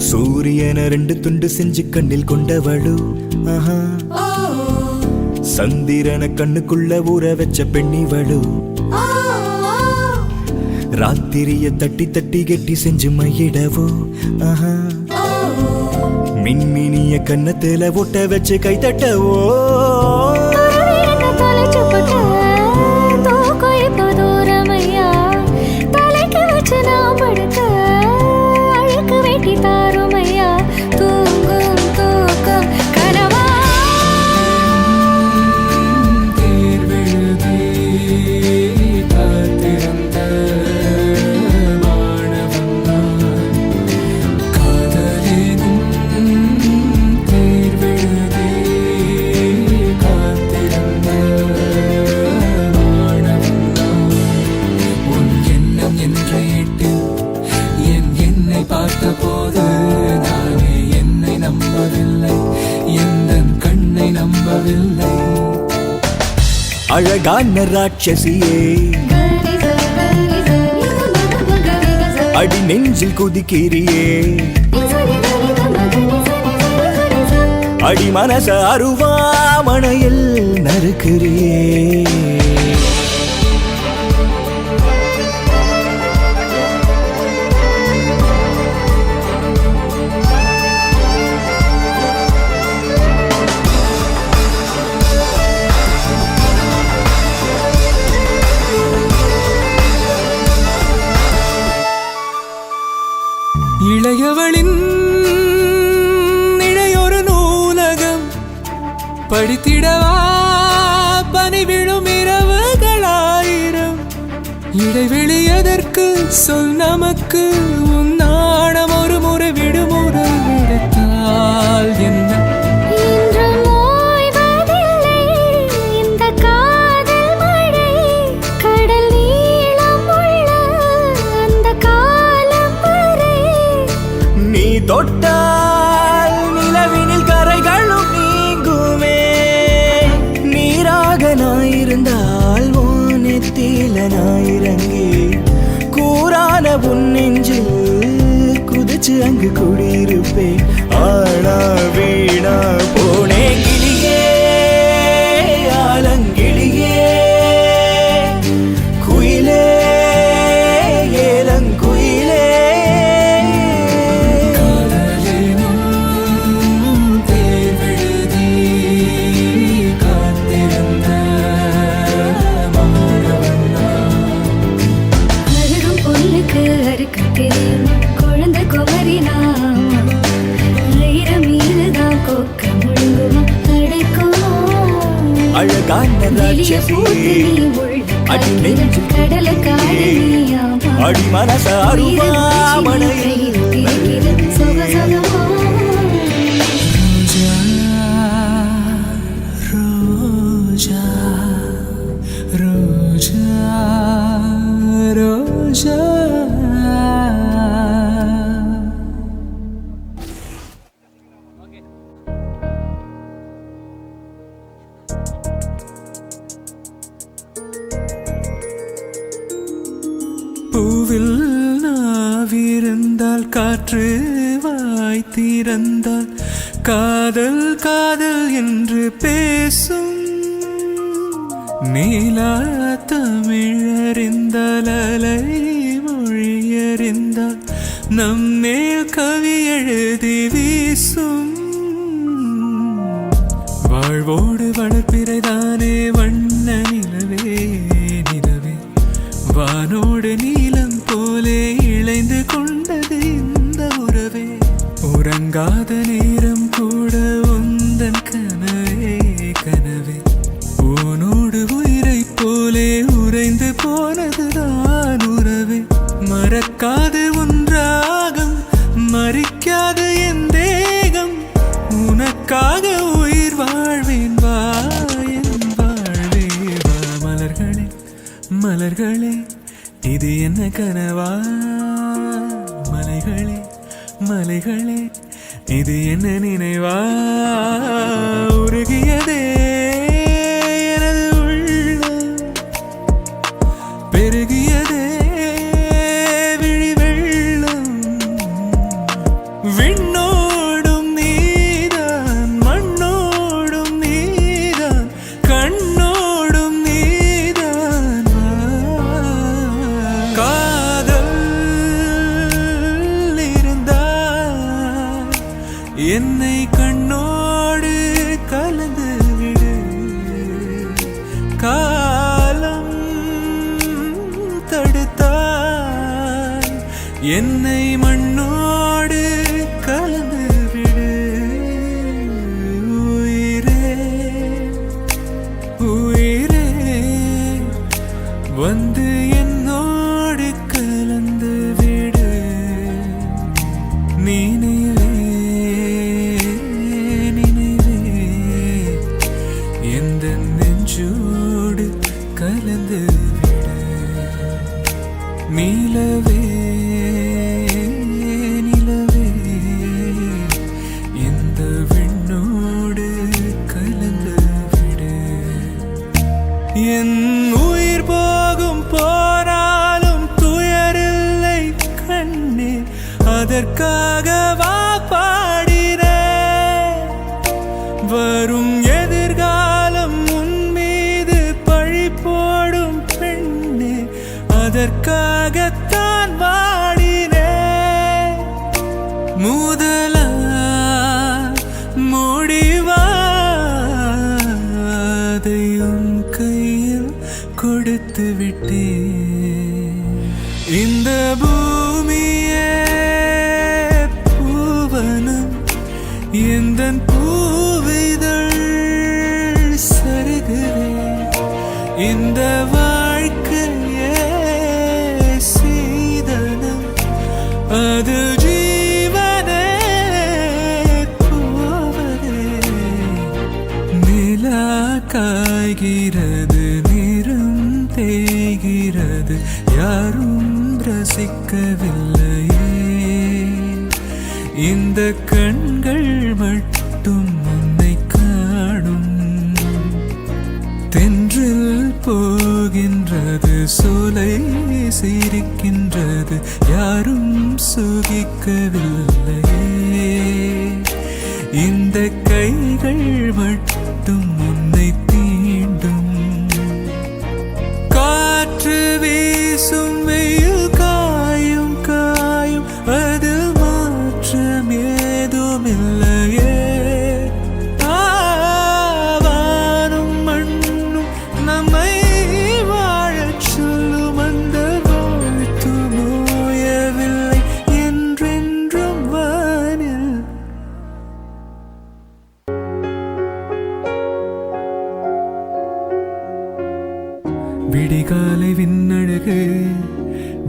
சூரியன ரெண்டு துண்டு செஞ்சு கண்ணில் கொண்டவளு சந்திரன கண்ணுக்குள்ள ஊற வச்ச பெண்ணிவளு ராத்திரிய தட்டி தட்டி கெட்டி செஞ்சு மையிடவோ மின்மினிய கண்ணத்துல ஒட்ட வச்சு கை தட்டவோ அழகான ராட்சசியே அடி நெஞ்சில் குதிக்கிறியே அடி மனச அருவாமணையில் நறுக்கிறியே இளையவளின் இடையொரு நூலகம் படித்திடவா பனி விழும் இரவுகளாயிரம் இடைவெளி எதற்கு சொல் நமக்கு உன் நாணம் ஒரு முறை விடுமுறை விடுத்தால் என்ன தொட்டால் நிலவினில் கரைகளும் நீங்குமே நீராக நாயிருந்தால் வானத்தில நாயிறங்கி கூறான உன் நெஞ்சில் குதிச்சு அங்கு குடியிருப்பேன் ஆனா வீணா போனே கிளியே ஆலங்கிளியே குயிலே ஏலங்குயிலே குழந்தை குமரி அழகான ராட்சசியே அடி நெஞ்சில் கடலுக்காயே அடி மனச அருவாமணையில் ரோஜா ரோஜா ரோஜா பூவில் நாவிருந்தால் காற்று வாய் திறந்தால் காதல் காதல் என்று பேசும் நீலா தமிழறிந்தால் அலை மொழியறிந்தால் நம்மேல் கவி எழுதி வீசும் வாழ்வோடு வளர்ப்பிறைதானே வண்ண நிலவே நிலவே வானோடு நீலம் போலே இழைந்து கொண்டது இந்த உறவே உறங்காத நேரம் கூட உந்தன் கனவே கனவே உனோடு உயிரை போலே உறைந்து போனதுதான் உறவே மறக்காது ஒன்றாகம் மறிக்காது என் தேகம் உனக்காக உயிர் வாழ்வேன் வா என் வாழ்வே வா மலர்களே மலர்களே இது என்ன கனவா மலைகளே மலைகளே இது என்ன நினைவா உருகியதே எனது உள்ளம் பெருகியதே விழி வெள்ளம் என்னை கண்ணோடு கலந்து விடு. காலம் தடுத்தாய் என்னை மண்ணோடு கலந்து விடு. உயிரே உயிரே வந்து என்னோடு கலந்து விடு. நினைவே நினைவே எந்த நெஞ்சோடு கலந்து விடு. நிலவே நிலவே எந்த விண்ணோடு கலந்து விடு. என் உயிர் போகும் போனாலும் துயரில்லை கண்ணே, அதற்காக வா பாடினேன். வரும் எதிர்காலம் உன் மீது பழி போடும் பெண்ணே, அதற்காகத்தான் வாடினேன். முதலா முடிவா அதையும் கையில் கொடுத்து விட்டேன். இந்த பூமியே பூவனம், எந்தன் பூவிதழ் சருகுவேன். இந்த வாழ்க்கையே சீதனம், அது ஜீவனே போவதே. நிலா காய்கிறது, நிறம் தேய்கிறது, யாரும் ரசிக்கவில்லையே. இந்த கண்கள் மட்டும் உன்னை காணும். தென்றில் போகின்றது, சோலை சிரிக்கின்றது, யாரும் சுகிக்கவில்லையே. இந்த கைகள் மட்டும் உன்னை தீண்டும். காற்று வீசும் வெயில் காயும் காயும், அதில் மாற்றம் ஏதுமில்லையே. வானும் மண்ணும் நம்மை வாழச் சொல்லும், அந்த வாழ்த்து மோயவில்லை என்றென்றும் வானில். விடிகாலை விண்ணழகு,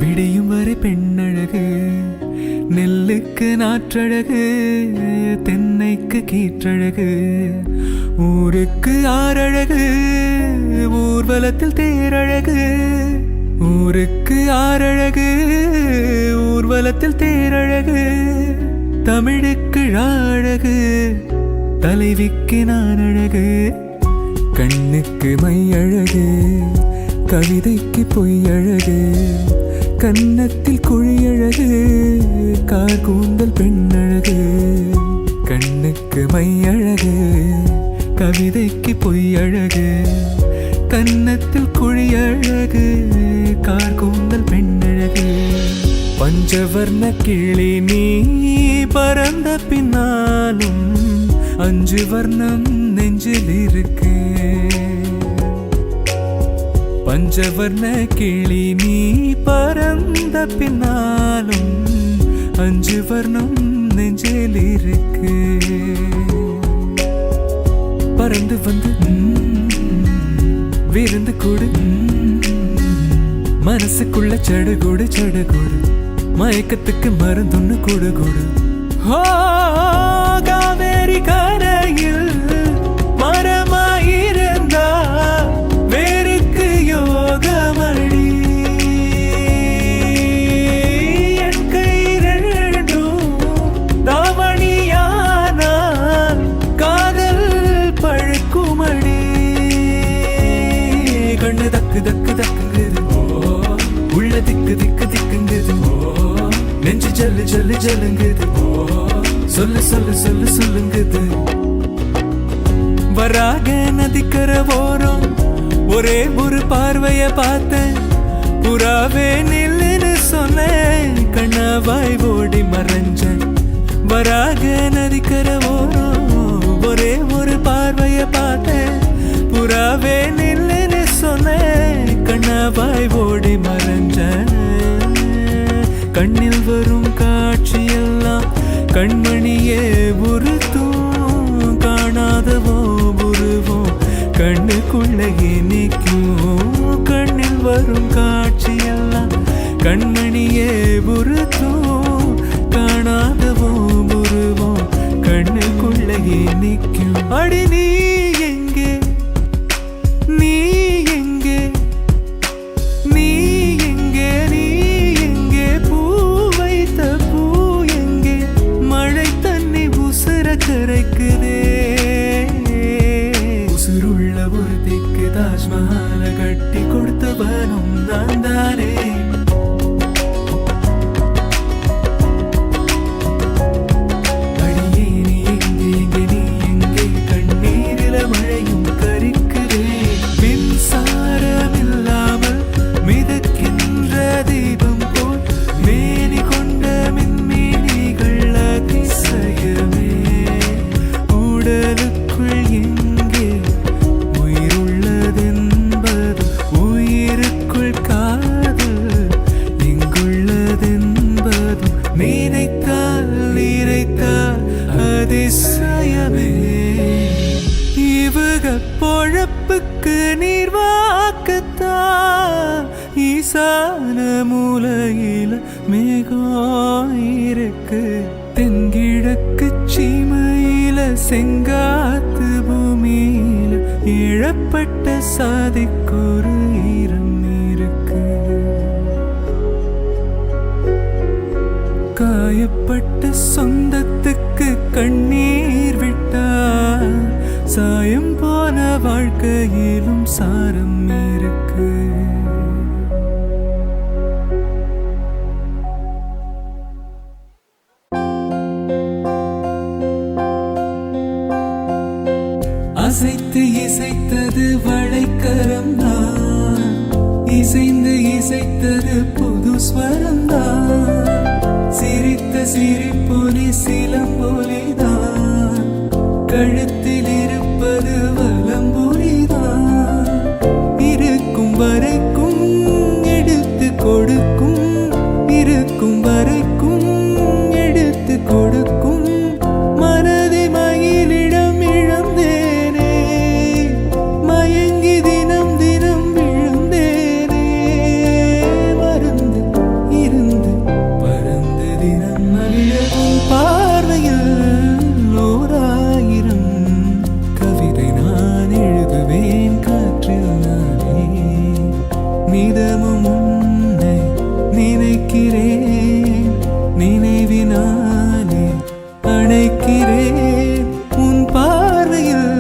விடியும் வரை பெண்ணழகு, நெல்லுக்கு நாற்றழகு, தென்னைக்கு கீற்றழகு, ஊருக்கு ஆறழகு, ஊர்வலத்தில் தேரழகு. ஊருக்கு ஆறழகு, ஊர்வலத்தில் தேரழகு, தமிழுக்கு அழகு, தலைவிக்கு நான் அழகு. கண்ணுக்கு மை அழகு, கவிதைக்கு பொய் அழகு, கன்னத்தில் குழி அழகு, கார் கூந்தல் பெண்ணழகு. கண்ணுக்கு மை அழகு, கவிதைக்கு பொய் அழகு, கன்னத்தில் குழி அழகு, கார் கூந்தல் பெண்ணழகு. பஞ்சவர்ண கிளி நீ பறந்த பின்னாலும் 5 வர்ணம் நெஞ்சில் இருக்கு. பஞ்சவர்ண கிளி நீ பறந்த பின்னாலும் 5 வர்ணம் நெஞ்சில் இருக்கு. பறந்து வந்து விருந்து கூடு, மனசுக்குள்ள சடுகுடு சடுகுடு, மயக்கத்துக்கு மருந்தொன்னு கூடு கூடு. காவேரி கரையில் மரமாயிருந்தா வேருக்கு யோகமடி. என் கை ரெண்டும் தாவணியானால் காதல் பழுக்குமடி. கண்ணு தக்கு தக்கு தக்குங்குது, உள்ள திக்கு திக்கு திக்குங்குது, நெஞ்சு ஜல்லு ஜல்லு ஜல்லுங்குது, சொல்லு சொல்லு சொல்லு சொல்லுங்குது. வராக நதிக்கர ஓரம் ஒரே ஒரு பார்வைய பார்த்தேன், புறாவே நில்லுன்னு சொன்னேன், கண்ணாவாய் ஓடி மறைஞ்சேன். வர ஊராக நதிக்கரை ஓரம் ஒரே ஒரு பார்வைய பார்த்தேன். புறாவே நில்லுன்னு சொன்னேன், கண்ணாவாய் ஓடி மறைஞ்ச. கண்ணில் வரும் காட்சியெல்லாம் கண்மணியே உறுத்தும், காணாதவோ உருவோம் கண்ணுக்குள்ளே நிற்கும். கண்ணில் வரும் காட்சியெல்லாம் கண்மணியே உறுத்தும், காணாதவோ உருவோம் கண்ணுக்குள்ளே நிற்கும். அடி நீ எங்கே, நீ எங்கே, நீ எங்கே, நீ எங்கே, பூ வைத்த பூ எங்கே, மழை தண்ணி உசுர கரைக்குதே. உசுருள்ள ஒரு திக்கு தாஜ்மஹால கட்டி கொடுத்தவனும் நான் தானே. பொழப்புக்கு நீர் வாக்கத்தா ஈசான மூலையில மேகம் இருக்கு. தென்கிழக்கு சீமையில செங்காத்து பூமியில இழப்பட்ட சாதிக்கொரு ஈரம் இருக்கு. காயப்பட்ட சொந்தத்துக்கு கண்ணீர் விட்டா சாயம் போன வாழ்க்கையிலும் சாரம் இருக்கு. அசைத்து இசைத்தது வளைக்கரம்தான், இசைந்து இசைத்தது புது ஸ்வரம்தான். சிரித்த சிரிப்பொலி சிலம்பொலிதான், கழுத்தில் இருப்பது வலம்புரிதான். இருக்கும் வரைக்கும் எடுத்து கொடுக்கும், இருக்கும் வரைக்கும் எடுத்து கொடுக்கும். மனதை மயிலிடம் இழந்தேனே, மயங்கி தினம் தினம் விழுந்தேனே. மறந்து இருந்து பறந்து தினம் அழியவும் பார்வையில் நிதமும் உன்னை நினைக்கிறேன், நினைவினாலே அணைக்கிறேன். உன் பார்வையில்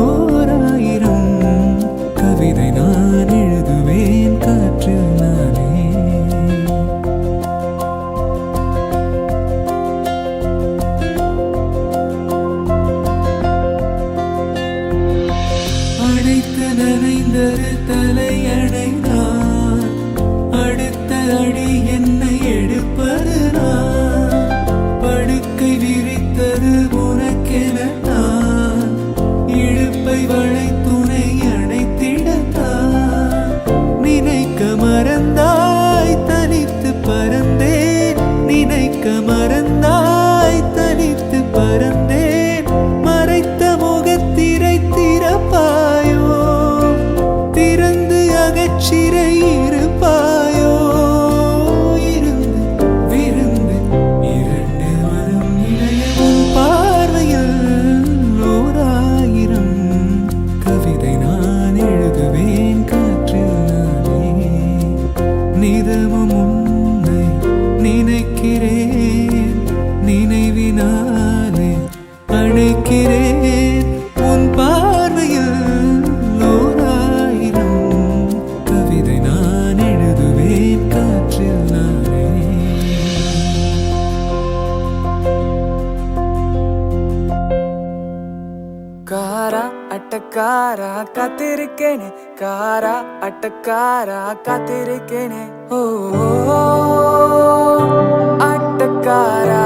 ஓராயிரம் கவிதை நான் எழுதுவேன் காற்றில் நானே. அழைத்து நனைந்தது தலையணைதான், அடுத்த அடி என்னை எடுப்பது நான். படுக்கை விரித்தது உனக்கென நான், இழுப்பை வளைத்துணை அணைத்திடத்தான். நினைக்க மறந்தாய் தனித்து பறந்தேன், நினைக்க மறந்தாய் தனித்து பறந்தேன். மறைத்த முகத்திரை திறப்பாயோ, திறந்து அகச்சிறை இருப்பாயோ. இருந்து விருந்து இரண்டு மனம் இணையவும் பார்வையில் ஓராயிரம் கவிதை நான் எழுதுவேன் காற்றில் நானே. நிதமும் உன்னை நினைக்கிறேன், நினைவினாலே அணைக்கிறேன். உன் பார்வையில் ஓராயிரம் கவிதை நான் எழுதுவேன் காற்றில் நானே. காரா அட்டக்காரா காத்திருக்கேனே, காரா அட்டக்காரா காத்திருக்கேனே. ஓ அட்டக்காரா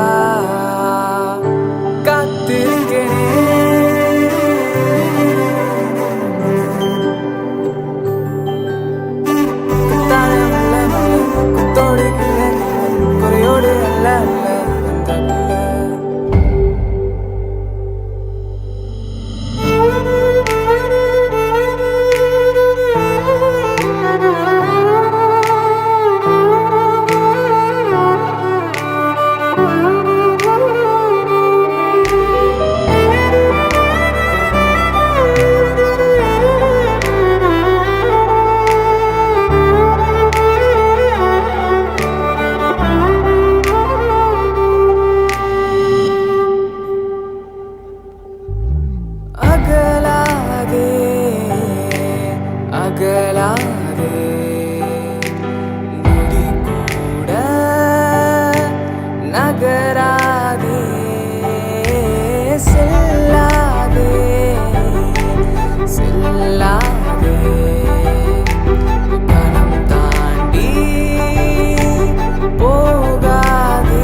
நகராதே செல்லாதே செல்லாதே கணம் தாண்டி போகாதே.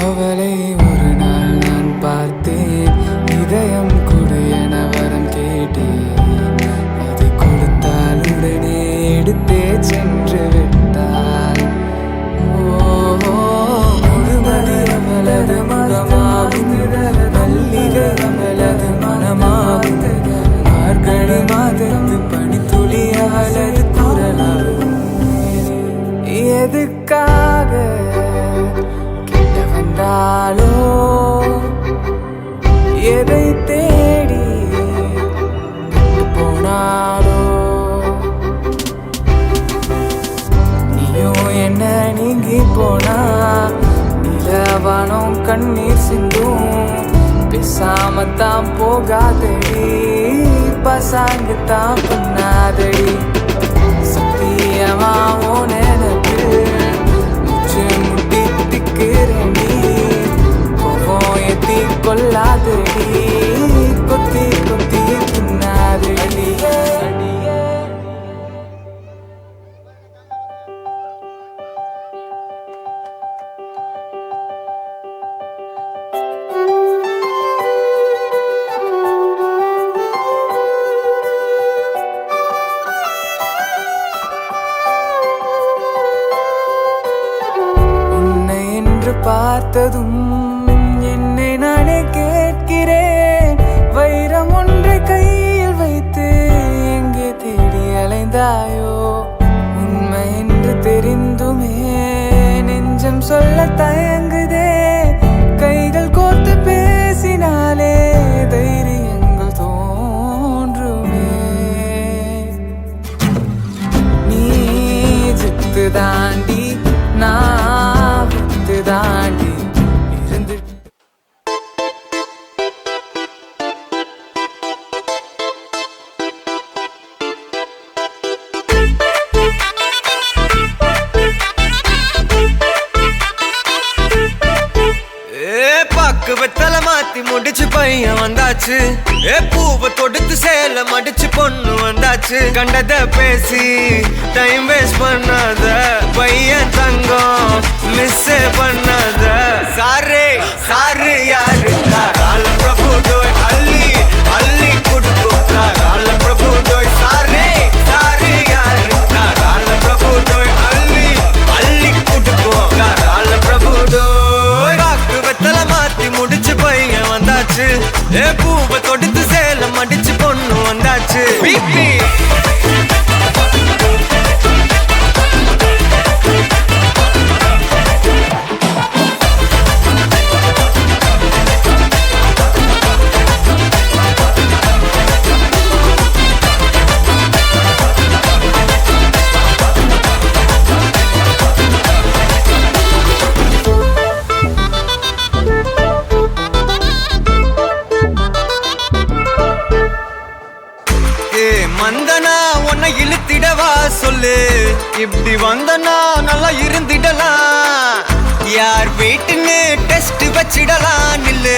அவளை ஒரு நாள் நான் பார்த்தேன், இதயம் கொடு என வரம் கேட்டேன். அதை கொடுத்தால் உடனே எடுத்தே சென்று விட்டாள். முழுமதி அவளது முகமாகும், மல்லிகை அவளது மனமாகும், மார்கழி மாதத்து பனித்துளி அவளது குரலாகும். எதுக்காக வந்தாலோ எதை தேடி போனாலோ நீயும் என்ன நீங்கி போனா நிலவானம் கண்ணீர் சிந்தும். பேசாமத்தான் போகாதடி, பசாங்கத்தான் பண்ணாதடி. சத்தியமாவோ நினைப்பில் முச்சு முட்டி திக்கிறேன். கோபம் ஏத்தி கொள்ளாதடி, கொத்தி கொத்தி தின்னாதடி. உன்னை என்று பார்த்ததும் என்னை நானே கேட்கிறேன். வைரம் ஒன்றை கையில் வைத்து எங்கே தேடி அலைந்தாயோ? உண்மை என்று தெரிந்துமே நெஞ்சம் சொல்ல தயங்குதே. கைகள் கோர்த்து பேசினாலே தைரியங்கள் தோன்றுமே. நீ ஜித்து தாண்டி நான் வித்து தாண்டி இருந்து. பாக்கு வெத்தல மாத்தி முடிச்சு பையன் வந்தாச்சு. பூவை தொடுத்து சேல மடிச்சு பொண்ணு வந்தாச்சு. கண்டத பேசி டைம் வேஸ்ட் பண்ணாத பையன் தங்கம் மிஸ் பண்ணாத. சாரு சாரு யாரு கால பிரபு டோய் அள்ளி அள்ளி குடுக்கும். கால பிரபு டோய் சாரு சாரு யாரு கால பிரபு டோய் அள்ளி அள்ளி குடுக்கும். கால பிரபு டோய் பாக்கு வெத்தல மாத்தி முடிச்சு பையன் வந்தாச்சு. பூவை தொடுத்து சேல மடிச்சு பொண்ணு வந்தாச்சு. பிபி மந்தனா உன்னை இழுத்திடவா சொல்லு. இப்படி வந்தனா நல்லா இருந்திடலாம். யார் வீட்டுன்னு டெஸ்ட் வச்சிடலாம். நில்லு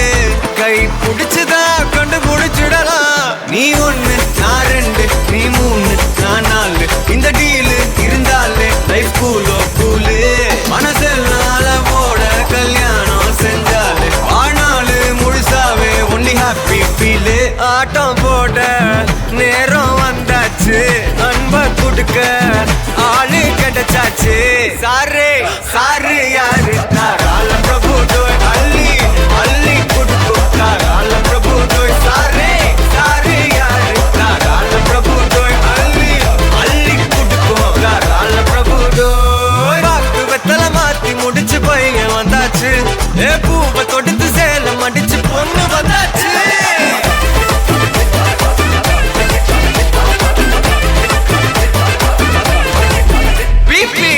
கை பிடிச்சுதா கண்டு முடிச்சிடலாம். நீ ஒண்ணு நான் ரெண்டு நீ மூணு நான் நாலு. இந்த டீலு இருந்தாலே லைஃப் கூலோ கூலு. மனசெல்லாம் அளவோட கல்யாணம் செஞ்சாலே ஆனாலு முழுசாவே ஒன்லி ஹாப்பி ஃபீலு. ஆட்டம் போட நேரம் வந்தாச்சு. அன்ப குடுக்க ஆளு கிடைச்சாச்சு. சாரு சாரு யாரு கால பிரபு டோய் அள்ளி அள்ளி குடுக்கும். கால பிரபு டோய் சாரு சாரு யாரு கால பிரபு டோய் அள்ளி அள்ளி குடுக்கும். கால பிரபு டோய் பாக்கு வெத்தல மாத்தி முடிச்சு பையன் வந்தாச்சு. பூவை தொடுத்து சேல மடிச்சு பொண்ணு வந்தாச்சு. பிபி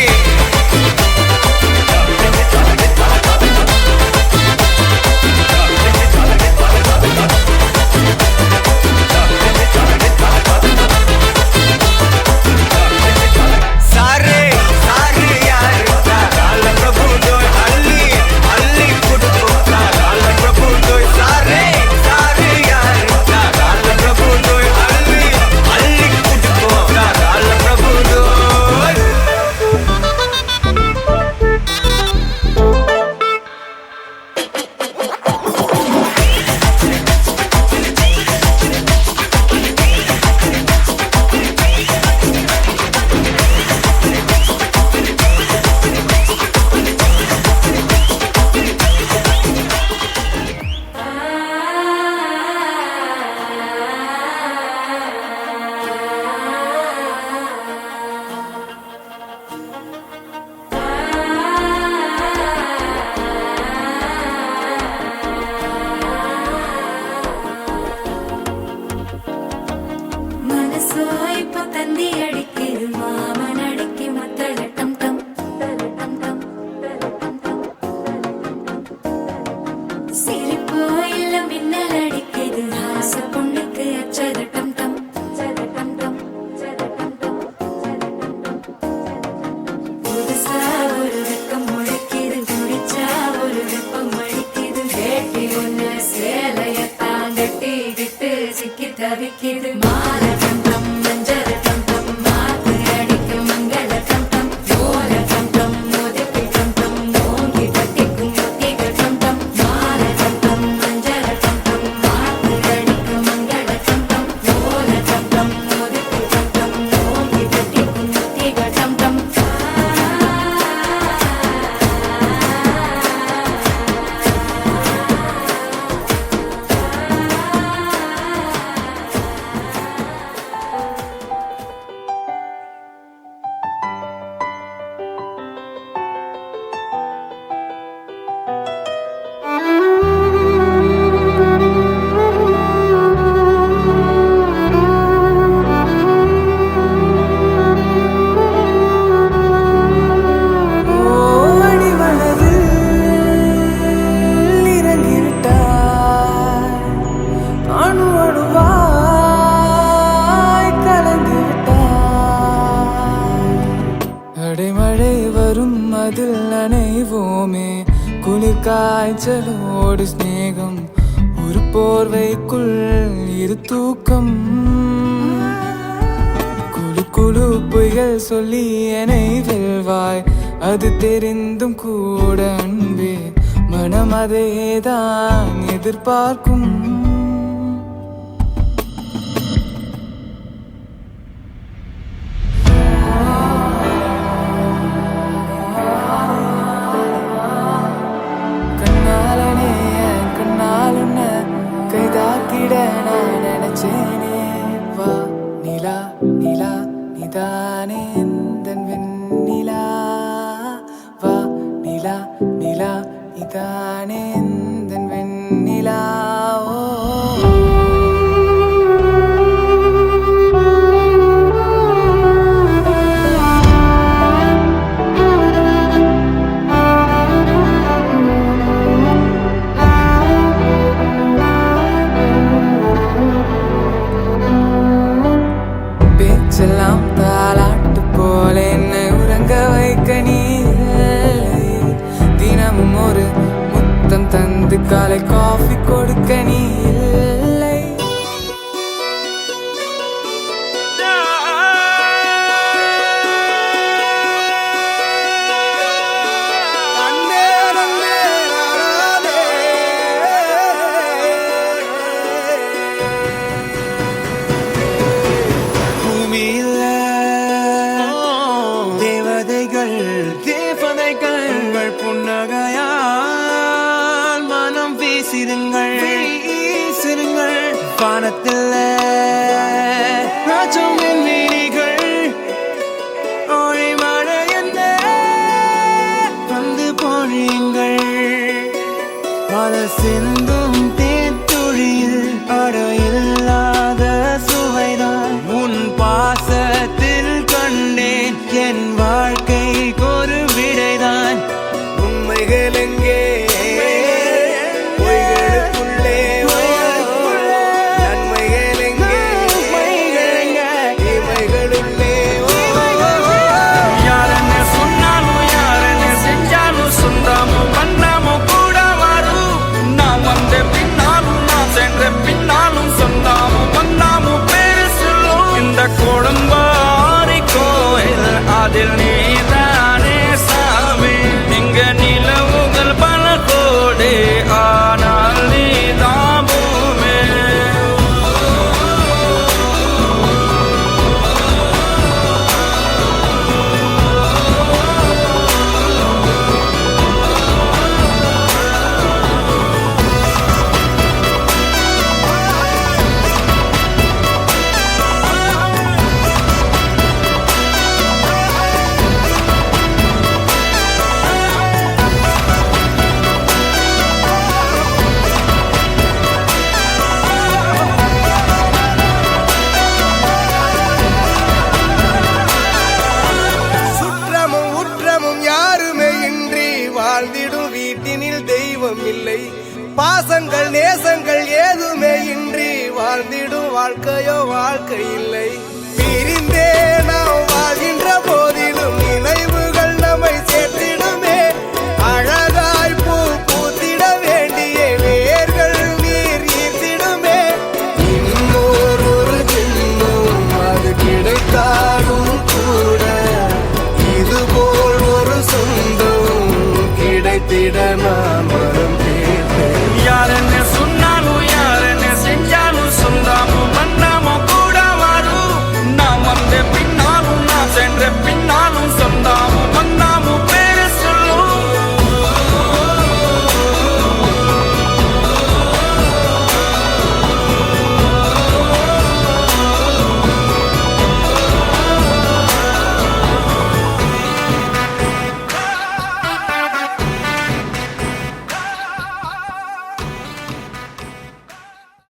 தவிக்குது மாற சந்தம் மஞ்சர சந்தம் மாத்து அடிக்கும் மங்கள சந்தம் ஓர சந்தம் மோதிக்கு சந்தம் ஓங்கி தட்டிக்கும் முத்திக சந்தம் மாற சந்தம் மஞ்சர சந்தம் மாத்து அடிக்கும் மங்கள சந்தம் ஓர சந்தம் மோதிக்கு சந்தம் ஓங்கி தட்டிக்கும் முத்திக சந்தம் அடைமழை வரும் அதில் நனைவோமே குளிர் காய்ச்சலோடு ஸ்நேகம் ஒரு போர்வைக்குள் இரு தூக்கம் குழு குழு பொய்கள் சொல்லி என்னை வெல்வாய் அது தெரிந்தும் கூட அன்பே மனம் அதேதான் எதிர்பார்க்கும் கண்ணாலனே கண்ணால் உன்ன கைதாக்கிட நான் நினைச்சேனே வா நிலா நிலா நிதானே எந்தன் வெண்ணிலா வா நிலா நிலா நிதானே எந்தன் வெண்ணிலா ஓ பேச்செல்லாம் தாலாட்டு போல என்னை உறங்க வைக்க நீ இல்லை. தினமும் ஒரு முத்தம் தந்து காலை காஃபி கொடுக்க நீ இல்லை. பூமியில தேவதைகள் தேவதைகள் புன்னகையால் மனம் வீசிருங்கள் வானத்தில் ராஜம் என் வீணிகள் ஒளி மழை என்ன வந்து பொழியுங்கள் பல சிந்தும் தேத்துழியில் அடையில்லாத சுவைதான் உன் பாசத்தில் கண்டேன் என் வாழ்க்கைக்கு ஒரு விடைதான் உண்மைகள் எங்கே பொய்களுக்குள்ளே நன்மைகள் எங்கே இமைகளுள்ளே யார் என்ன சொன்னாலும் யார் என்ன செஞ்சாலும் சொந்தாமும் பண்ணாமும் கூட வரும் நான் வந்த பின்னாலும் நான் சென்ற பின்னாலும் சொந்தாமும் பண்ணாமும் பேரு சொல்லும் இந்த கொடும்பாரி கோயில் அதில் நீதானே சாமி இங்க நிலவுகள் பல கோடி ஆனால் நீதான் பூமி சுற்றமும் உற்றமும் யாருமே இன்றி வாழ்ந்திடும் வீட்டினில் தெய்வம் இல்லை பாசங்கள் நேசங்கள் ஏதுமே இன்றி வாழ்ந்திடும் வாழ்க்கையோ வாழ்க்கை இல்லை பிரிந்தே நாம் வாழ்கின்ற போது